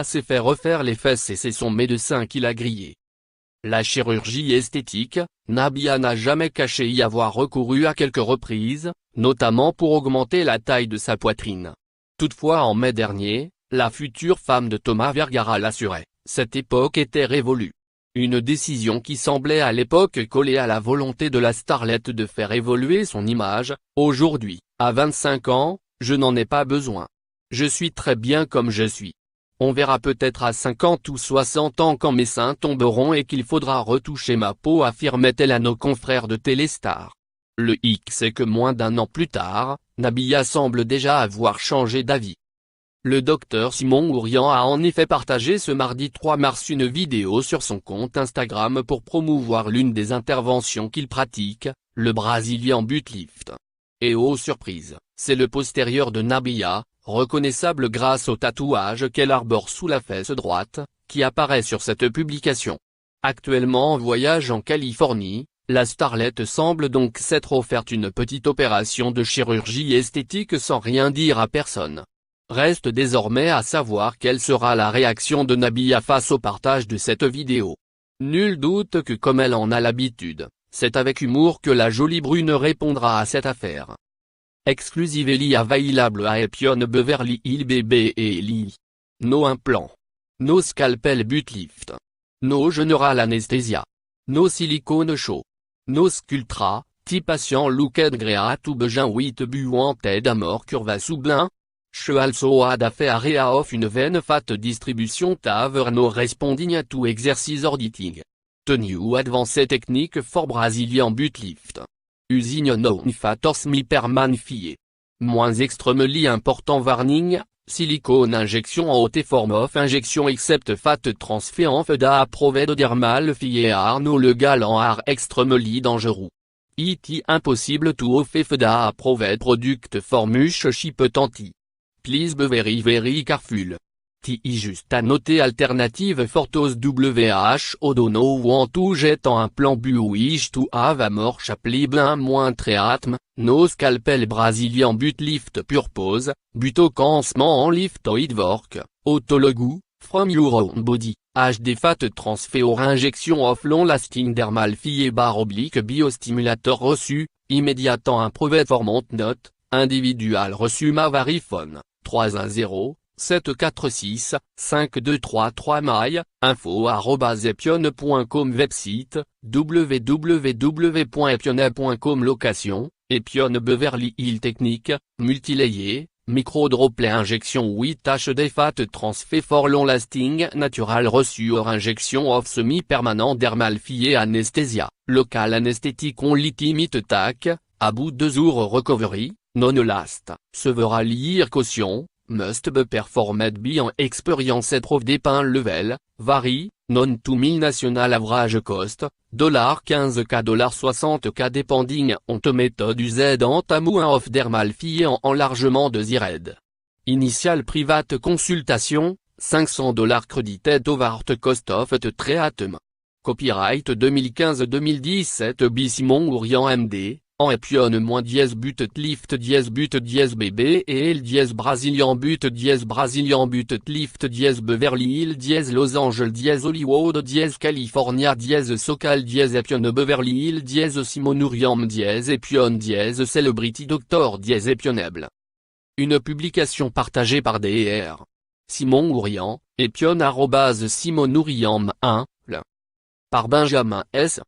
s'est fait refaire les fesses et c'est son médecin qui l'a grillé. La chirurgie esthétique, Nabila n'a jamais caché y avoir recouru à quelques reprises, notamment pour augmenter la taille de sa poitrine. Toutefois en mai dernier, la future femme de Thomas Vergara l'assurait, cette époque était révolue. Une décision qui semblait à l'époque coller à la volonté de la starlette de faire évoluer son image. Aujourd'hui, à 25 ans, je n'en ai pas besoin. Je suis très bien comme je suis. On verra peut-être à 50 ou 60 ans quand mes seins tomberont et qu'il faudra retoucher ma peau, affirmait-elle à nos confrères de Téléstar. Le hic c'est que moins d'un an plus tard, Nabila semble déjà avoir changé d'avis. Le docteur Simon Ourian a en effet partagé ce mardi 3 mars une vidéo sur son compte Instagram pour promouvoir l'une des interventions qu'il pratique, le Brazilian butt lift. Et oh surprise, c'est le postérieur de Nabila, reconnaissable grâce au tatouage qu'elle arbore sous la fesse droite, qui apparaît sur cette publication. Actuellement en voyage en Californie, la starlette semble donc s'être offerte une petite opération de chirurgie esthétique sans rien dire à personne. Reste désormais à savoir quelle sera la réaction de Nabila face au partage de cette vidéo. Nul doute que comme elle en a l'habitude, c'est avec humour que la jolie brune répondra à cette affaire. Exclusively available à Epion Beverly Hills BB et Eli. No implant. No scalpel butt lift. No general anesthesia. No silicone show. No sculptra, ti patient looked great ou begin with wanted amor curva sublin. Cheal so had a area of une veine fat distribution taver no responding to exercise auditing. New advanced technique for Brazilian butt lift. Usine known fators mi perman fie. Moins extremely important warning, silicone injection en haute form of injection except fat transfer en feda approved dermal fie are no legal en are extremely dangereux. It impossible to offer feda approved product for much shipment anti. Please be very careful. Ti juste à noter alternative photos WH Odono want to jet en un plan bu wish to have a more chaply blin moins treatment, no scalpel Brazilian butt lift purpose, buto cancement en liftoid work, autologu, from your own body, HD fat transfer injection of long lasting dermal fie bar oblique biostimulator reçu, immédiatement improved formant note, individual reçu Mavarifone, 310. 746-5233 mailles, info@epione.com website, www.epione.com location, Epione Beverly Hills technique, multilayé, micro-droplet injection 8 HD fat transfer for long lasting natural reçu or injection of semi-permanent dermal fie anesthésia, local anesthétique on limit tac, à bout 2 jours recovery, non last, severa lire caution. Must be performed by an experience proof dépeint level, vary, non to 1000 national average cost, $15K $60K depending on the method used en tamu of dermal fie en enlargement de Z-Red. Initial private consultation, $500 credited over the cost of the treatment. Copyright 2015-2017 by Simon Ourian MD. En Epione -but lift but bb et el Brazilian but lift Beverly Hills Los Angeles Hollywood California Socal Epione Beverly Hills Simon Ourian Epione Celebrity Doctor Epionable. Une publication partagée par Dr. Simon Ourian, Epione @Simon Ourian 1, par Benjamin S.